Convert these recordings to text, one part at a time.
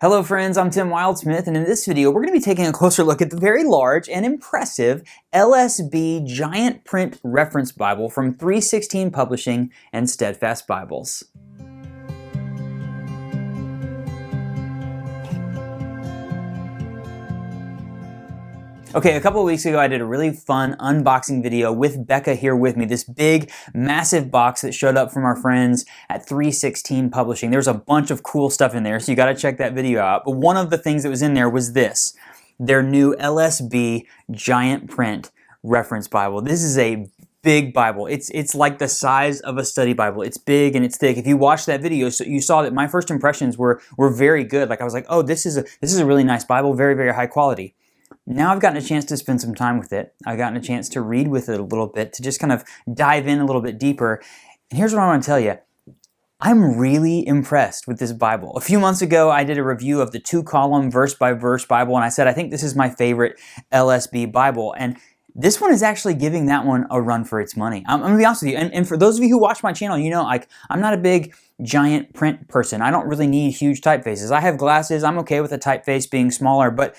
Hello friends, I'm Tim Wildsmith, and in this video we're going to be taking a closer look at the very large and impressive LSB Giant Print Reference Bible from 316 Publishing and Steadfast Bibles. Okay, a couple of weeks ago I did a really fun unboxing video with Becca here with me. This big, massive box that showed up from our friends at 316 Publishing. There's a bunch of cool stuff in there, so you gotta check that video out. But one of the things that was in there was this, their new LSB Giant Print Reference Bible. This is a big Bible. It's like the size of a study Bible. It's big and it's thick. If you watched that video, so you saw that my first impressions were very good. Like I was like, oh, this is a really nice Bible, very, very high quality. Now I've gotten a chance to spend some time with it. I've gotten a chance to read with it a little bit, to just kind of dive in a little bit deeper. And here's what I want to tell you. I'm really impressed with this Bible. A few months ago, I did a review of the 2-column verse-by-verse Bible, and I said, I think this is my favorite LSB Bible. And this one is actually giving that one a run for its money. I'm going to be honest with you. And for those of you who watch my channel, you know, I'm not a big giant print person. I don't really need huge typefaces. I have glasses. I'm okay with a typeface being smaller, but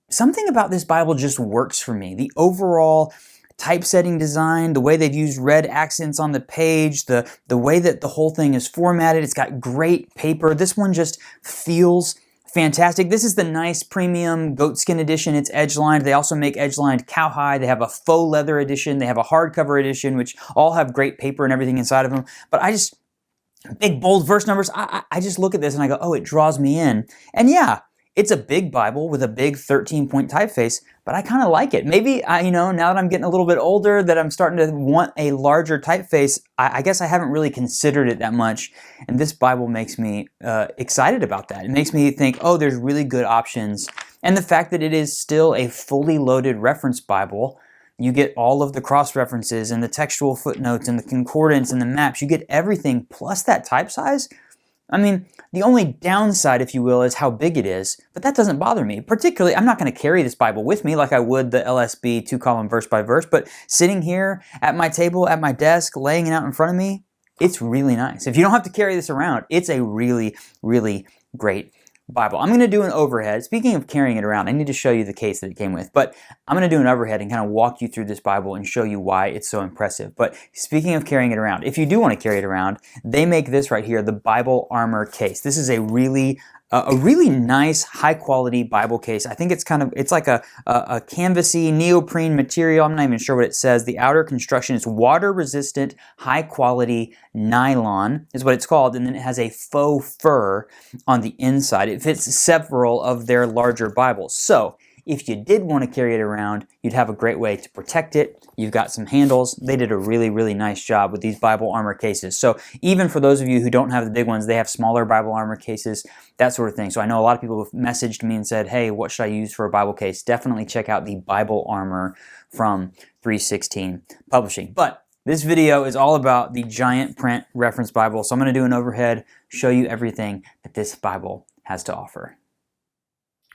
something about this Bible just works for me. The overall typesetting design, the way they've used red accents on the page, the way that the whole thing is formatted, it's got great paper. This one just feels fantastic. This is the nice premium goatskin edition. It's edge-lined. They also make edge-lined cowhide. They have a faux leather edition. They have a hardcover edition, which all have great paper and everything inside of them. But big, bold verse numbers, I just look at this and I go, oh, it draws me in. And yeah, it's a big Bible with a big 13-point typeface, but I kind of like it. Maybe, now that I'm getting a little bit older, that I'm starting to want a larger typeface, I guess I haven't really considered it that much, and this Bible makes me excited about that. It makes me think, oh, there's really good options, and the fact that it is still a fully loaded reference Bible. You get all of the cross-references and the textual footnotes and the concordance and the maps. You get everything, plus that type size. I mean, the only downside, if you will, is how big it is, but that doesn't bother me. Particularly, I'm not going to carry this Bible with me like I would the LSB 2-column verse by verse, but sitting here at my table, at my desk, laying it out in front of me, it's really nice. If you don't have to carry this around, it's a really, really great Bible. I'm going to do an overhead. Speaking of carrying it around, I need to show you the case that it came with, but I'm going to do an overhead and kind of walk you through this Bible and show you why it's so impressive. But speaking of carrying it around, if you do want to carry it around, they make this right here, the Bible Armor case. This is a really nice, high-quality Bible case. I think it's like a canvasy neoprene material. I'm not even sure what it says. The outer construction is water-resistant, high-quality nylon is what it's called, and then it has a faux fur on the inside. It fits several of their larger Bibles. So if you did want to carry it around, you'd have a great way to protect it. You've got some handles. They did a really, really nice job with these Bible Armor cases. So even for those of you who don't have the big ones, they have smaller Bible Armor cases, that sort of thing. So I know a lot of people have messaged me and said, hey, what should I use for a Bible case? Definitely check out the Bible Armor from 316 Publishing. But this video is all about the Giant Print Reference Bible. So I'm going to do an overhead, show you everything that this Bible has to offer.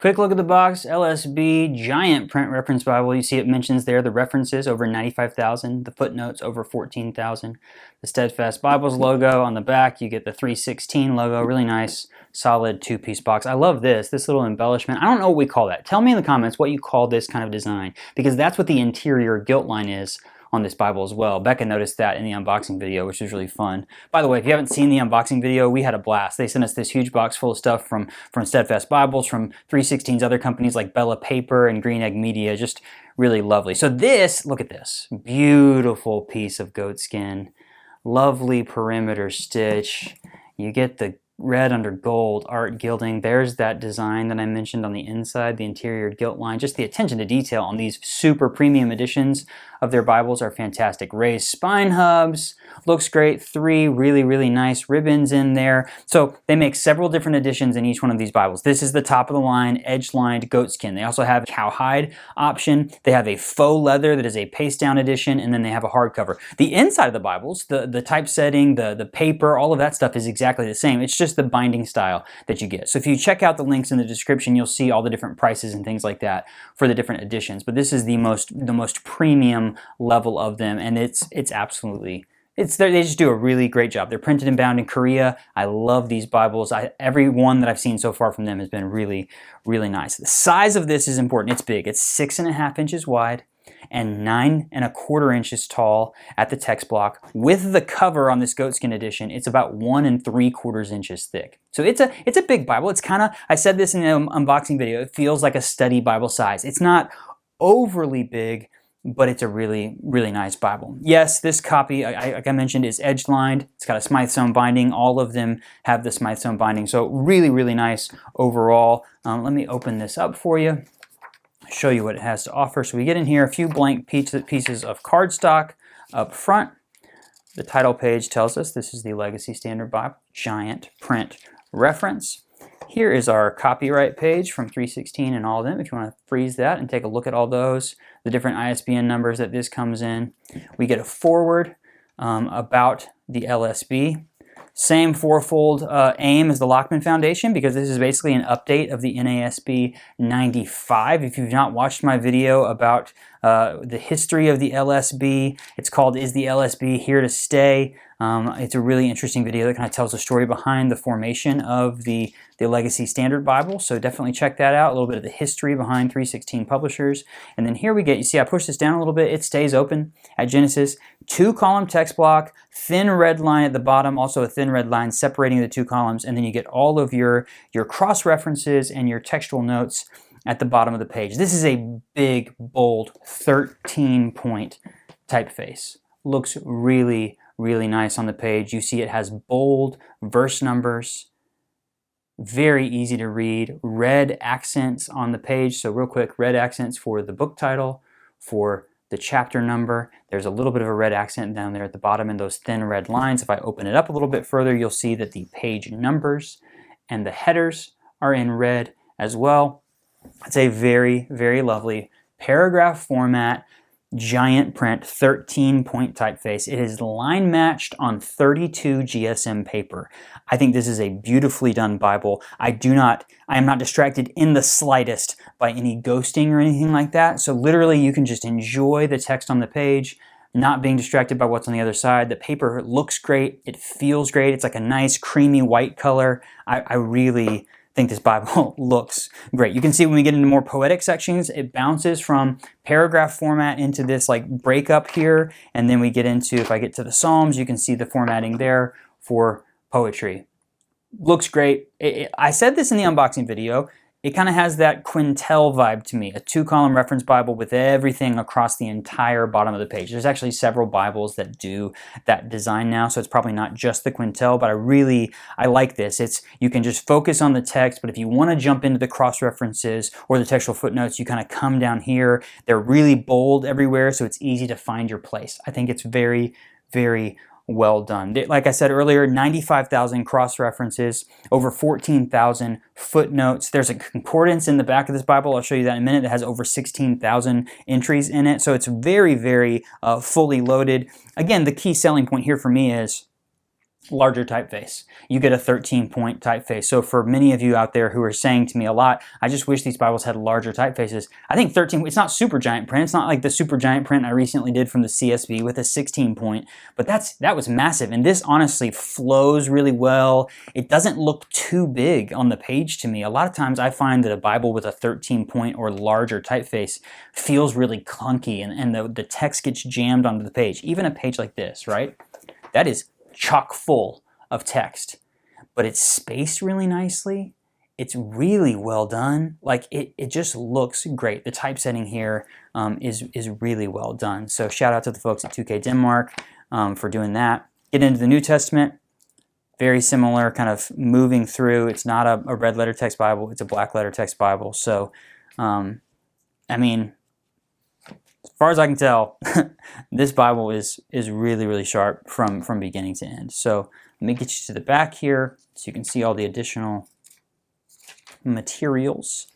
Quick look at the box, LSB Giant Print Reference Bible. You see it mentions there the references over 95,000, the footnotes over 14,000. The Steadfast Bibles logo on the back. You get the 316 logo, really nice, solid two-piece box. I love this little embellishment. I don't know what we call that. Tell me in the comments what you call this kind of design, because that's what the interior gilt line is on this Bible as well. Becca noticed that in the unboxing video, which was really fun. By the way, if you haven't seen the unboxing video, we had a blast. They sent us this huge box full of stuff from Steadfast Bibles, from 316's other companies like Bella Paper and Green Egg Media. Just really lovely. So this, look at this. Beautiful piece of goatskin. Lovely perimeter stitch. You get the red under gold art gilding. There's that design that I mentioned on the inside, the interior gilt line. Just the attention to detail on these super premium editions of their Bibles are fantastic. Raised spine hubs, looks great. 3 really, really nice ribbons in there. So they make several different editions in each one of these Bibles. This is the top of the line, edge-lined goatskin. They also have a cowhide option. They have a faux leather that is a paste-down edition, and then they have a hardcover. The inside of the Bibles, the typesetting, the paper, all of that stuff is exactly the same. It's just the binding style that you get. So if you check out the links in the description, you'll see all the different prices and things like that for the different editions. But this is the most premium level of them, and it's absolutely They just do a really great job. They're printed and bound in Korea. I love these Bibles. Every one that I've seen so far from them has been really, really nice. The size of this is important. It's big. It's 6.5 inches wide and 9.25 inches tall at the text block. With the cover on this goatskin edition, it's about 1 3/4 inches thick. So it's a big Bible. It's kind of, I said this in the unboxing video, it feels like a study Bible size. It's not overly big, but it's a really, really nice Bible. Yes, this copy, like I mentioned, is edge-lined. It's got a Smythsonian binding. All of them have the Smythsonian binding. So really, really nice overall. Let me open this up for you, show you what it has to offer. So we get in here a few blank pieces of cardstock up front. The title page tells us this is the Legacy Standard Bible, giant print reference. Here is our copyright page from 316 and all of them, if you want to freeze that and take a look at all those, the different ISBN numbers that this comes in. We get a foreword about the LSB. Same fourfold aim as the Lockman Foundation, because this is basically an update of the NASB 95. If you've not watched my video about the history of the LSB, it's called Is the LSB Here to Stay? It's a really interesting video that kind of tells the story behind the formation of the Legacy Standard Bible, so definitely check that out, a little bit of the history behind 316 Publishers. And then here we get, you see I push this down a little bit, it stays open at Genesis. 2-column text block, thin red line at the bottom, also a thin red line separating the 2 columns, and then you get all of your cross references and your textual notes at the bottom of the page. This is a big, bold 13-point typeface. Looks really, really nice on the page. You see it has bold verse numbers, very easy to read, red accents on the page. So real quick, red accents for the book title, for the chapter number. There's a little bit of a red accent down there at the bottom and those thin red lines. If I open it up a little bit further, you'll see that the page numbers and the headers are in red as well. It's a very, very lovely paragraph format, giant print, 13-point typeface. It is line matched on 32 GSM paper. I think this is a beautifully done Bible. I am not distracted in the slightest by any ghosting or anything like that. So literally you can just enjoy the text on the page, not being distracted by what's on the other side. The paper looks great. It feels great. It's like a nice creamy white color. I really think this Bible looks great. You can see when we get into more poetic sections, it bounces from paragraph format into this like breakup here, and then we get into, if I get to the Psalms, you can see the formatting there for poetry. Looks great. I said this in the unboxing video. It kind of has that Quintel vibe to me, a 2-column reference Bible with everything across the entire bottom of the page. There's actually several Bibles that do that design now, so it's probably not just the Quintel, but I like this. You can just focus on the text, but if you want to jump into the cross-references or the textual footnotes, you kind of come down here. They're really bold everywhere, so it's easy to find your place. I think it's very, very well done. Like I said earlier, 95,000 cross-references, over 14,000 footnotes. There's a concordance in the back of this Bible. I'll show you that in a minute. That has over 16,000 entries in it. So it's very, very fully loaded. Again, the key selling point here for me is larger typeface. You get a 13-point typeface. So for many of you out there who are saying to me a lot, I just wish these Bibles had larger typefaces. I think 13, it's not super giant print. It's not like the super giant print I recently did from the CSB with a 16-point, but that was massive. And this honestly flows really well. It doesn't look too big on the page to me. A lot of times I find that a Bible with a 13-point or larger typeface feels really clunky and the text gets jammed onto the page. Even a page like this, right? That is chock full of text, but it's spaced really nicely. It's really well done. Like it just looks great. The typesetting here is really well done. So shout out to the folks at 2K Denmark for doing that. Get into the New Testament. Very similar, kind of moving through. It's not a red letter text Bible. It's a black letter text Bible. So, I mean, as far as I can tell, this Bible is really, really sharp from beginning to end. So let me get you to the back here so you can see all the additional materials.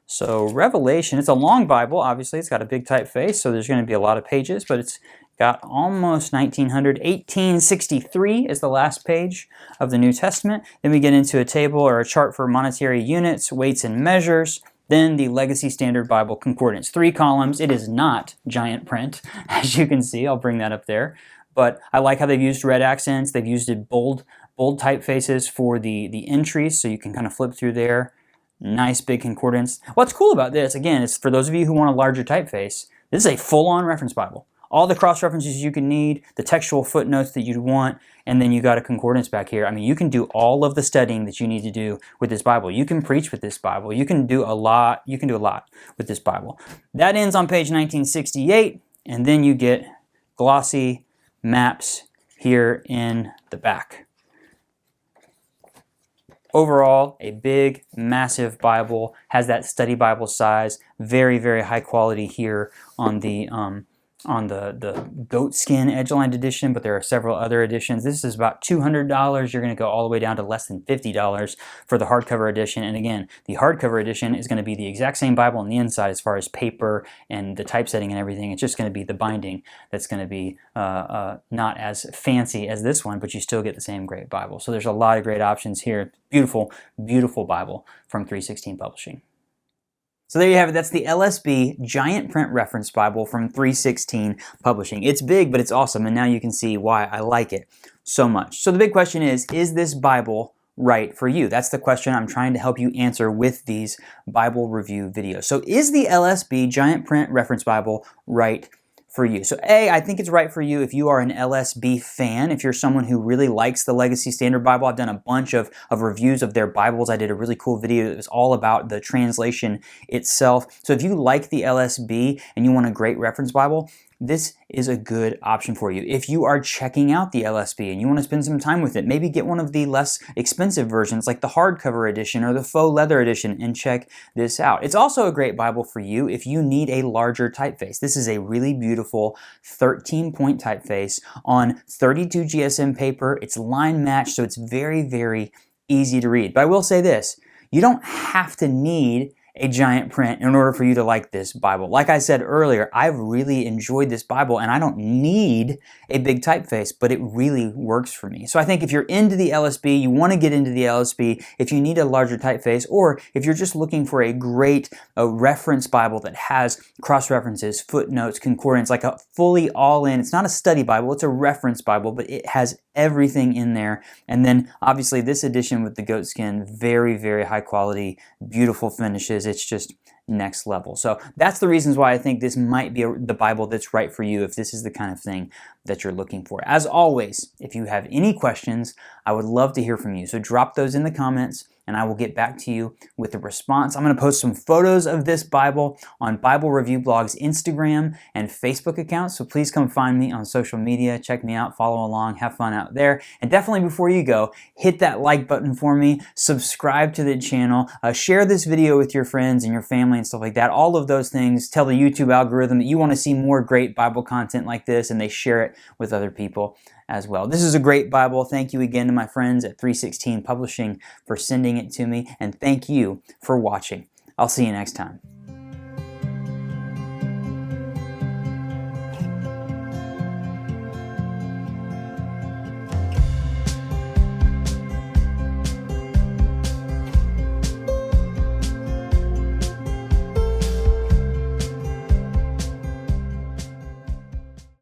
So Revelation, it's a long Bible, obviously. It's got a big typeface, so there's going to be a lot of pages, but it's got almost 1900. 1863 is the last page of the New Testament. Then we get into a table or a chart for monetary units, weights, and measures. Then the Legacy Standard Bible Concordance. 3 columns. It is not giant print, as you can see. I'll bring that up there. but I like how they've used red accents. They've used it bold typefaces for the entries, so you can kind of flip through there. Nice big concordance. What's cool about this, again, is for those of you who want a larger typeface, this is a full-on reference Bible. All the cross-references you can need, the textual footnotes that you'd want, and then you got a concordance back here. I mean, you can do all of the studying that you need to do with this Bible. You can preach with this Bible. You can do a lot. You can do a lot with this Bible. That ends on page 1968, and then you get glossy maps here in the back. Overall, a big, massive Bible, has that study Bible size, very, very high quality here on the goatskin edge-lined edition, but there are several other editions. This is about $200. You're going to go all the way down to less than $50 for the hardcover edition. And again, the hardcover edition is going to be the exact same Bible on the inside as far as paper and the typesetting and everything. It's just going to be the binding that's going to be not as fancy as this one, but you still get the same great Bible. So there's a lot of great options here. Beautiful, beautiful Bible from 316 Publishing. So there you have it. That's the LSB Giant Print Reference Bible from 316 Publishing. It's big, but it's awesome, and now you can see why I like it so much. So the big question is this Bible right for you? That's the question I'm trying to help you answer with these Bible review videos. So is the LSB Giant Print Reference Bible right for you? So A, I think it's right for you if you are an LSB fan, if you're someone who really likes the Legacy Standard Bible. I've done a bunch of reviews of their Bibles. I did a really cool video that was all about the translation itself. So if you like the LSB and you want a great reference Bible, this is a good option for you. If you are checking out the LSB and you want to spend some time with it, maybe get one of the less expensive versions like the hardcover edition or the faux leather edition and check this out. It's also a great Bible for you if you need a larger typeface. This is a really beautiful 13-point typeface on 32 GSM paper. It's line matched, so it's very, very easy to read. But I will say this, you don't have to need a giant print in order for you to like this Bible. Like I said earlier, I've really enjoyed this Bible and I don't need a big typeface, but it really works for me. So I think if you're into the LSB, you want to get into the LSB, if you need a larger typeface, or if you're just looking for a great reference Bible that has cross-references, footnotes, concordance, like a fully all-in, it's not a study Bible, it's a reference Bible, but it has everything in there. And then obviously this edition with the goatskin, very, very high quality, beautiful finishes. It's just next level. So that's the reasons why I think this might be the Bible that's right for you if this is the kind of thing that you're looking for. As always, if you have any questions, I would love to hear from you. So drop those in the comments and I will get back to you with a response. I'm going to post some photos of this Bible on Bible Review Blog's Instagram and Facebook accounts. So please come find me on social media. Check me out, follow along, have fun out there. And definitely before you go, hit that like button for me, subscribe to the channel, share this video with your friends and your family and stuff like that. All of those things tell the YouTube algorithm that you want to see more great Bible content like this, and they share it with other people as well. This is a great Bible. Thank you again to my friends at 316 Publishing for sending it to me, and thank you for watching. I'll see you next time.